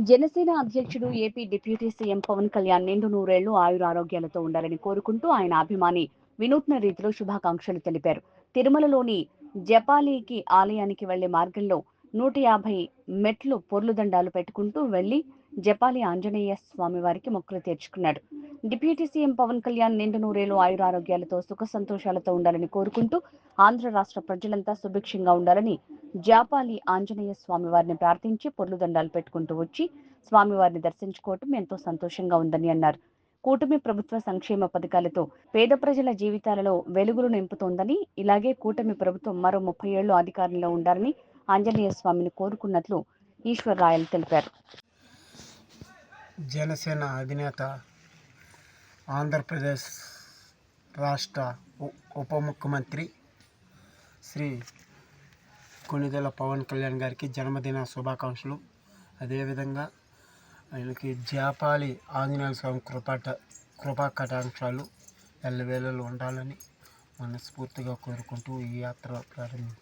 జనసేన అధ్యక్షుడు AP deputy CM Pawan Kalyan నిండు నూరేళ్లు ఆయురారోగ్యాలతో ఉండాలని కోరుకుంటూ ఆయన అభిమాని వినూత్న రీతిలో శుభాకాంక్షలు తెలిపారు. తిరుమలలోని జపాలీకి ఆలయానికి వెళ్లే మార్గంలో 150 మెట్లు పొర్లుదండాలు పెట్టుకుంటూ వెళ్లి జపాలి ఆంజనేయ స్వామి వారికి మొక్కులు తీర్చుకున్నాడు. డిప్యూటీ సీఎం పవన్ కళ్యాణ్ నిండు నూరేళ్లు ఆయురారోగ్యాలతో సుఖ సంతోషాలతో ఉండాలని కోరుకుంటూ ఆంధ్ర రాష్ట్ర ప్రజలంతా సుభిక్షంగా ఉండాలని జాపాలి ఆంజనేయ స్వామి వారిని ప్రార్థించి పొర్లుదండాలు పెట్టుకుంటూ వచ్చి స్వామివారిని దర్శించుకోవటం ఎంతో సంతోషంగా ఉందని అన్నారు. కూటమి ప్రభుత్వ సంక్షేమ పథకాలతో పేద ప్రజల జీవితాలలో వెలుగులు నింపుతోందని, ఇలాగే కూటమి ప్రభుత్వం మరో 30 ఏళ్లు అధికారంలో ఉండాలని ఆంజనేయ స్వామిని కోరుకున్నట్లు ఈశ్వర్ రాయల్ తెలిపారు. జనసేన అధినేత ఆంధ్రప్రదేశ్ రాష్ట్ర ఉప ముఖ్యమంత్రి శ్రీ కొణిదెల పవన్ కళ్యాణ్ గారికి జన్మదిన శుభాకాంక్షలు. అదేవిధంగా ఆయనకి జాపాలి ఆంజనేయ స్వామి కృపా కటాక్షాలు ఎల్లవేళలు ఉండాలని మనస్ఫూర్తిగా కోరుకుంటూ ఈ యాత్ర ప్రారంభించారు.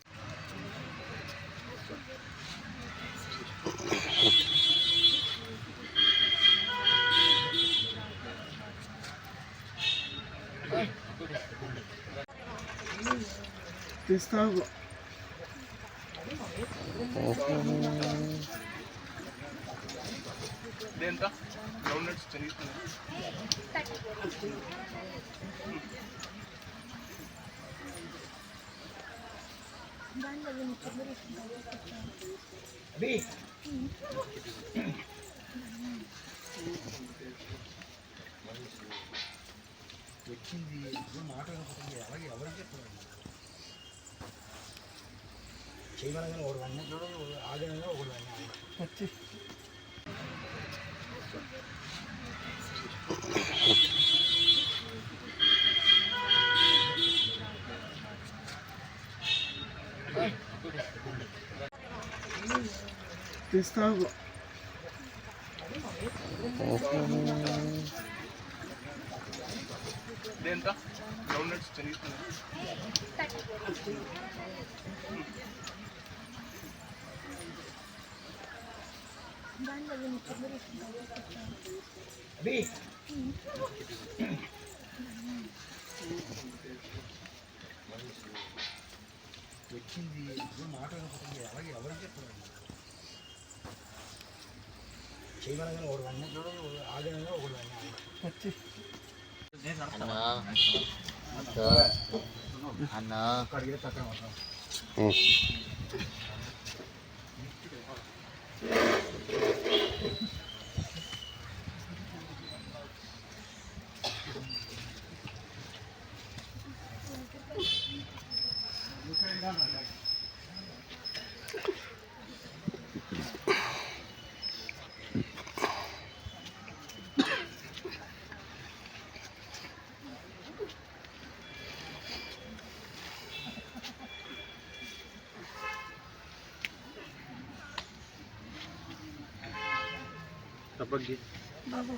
తీస్తావు దేంతా గ్రౌండ్ నట్స్ చదివిస్తున్నా వచ్చింది మాట్లాడుకుంటుంది. అలాగే ఎవరికి చెప్పారు చేయగలగానే ఒకడు అన్నీ చూడదు, ఆగనగా ఒకడు అన్నీ వచ్చి తీస్తావు దేంతా గ్రౌండ్ నట్స్ చదివిస్తున్నా వచ్చింది మాట్లాడుకుంటుంది. అలాగే ఎవరికి చెప్పారు చేయగలగానే ఒకడు అన్నీ చూడదు, ఆగనగా ఒకడు అన్నీ వచ్చి అన్నా అడిగితే పక్కన తప్పకి బాబు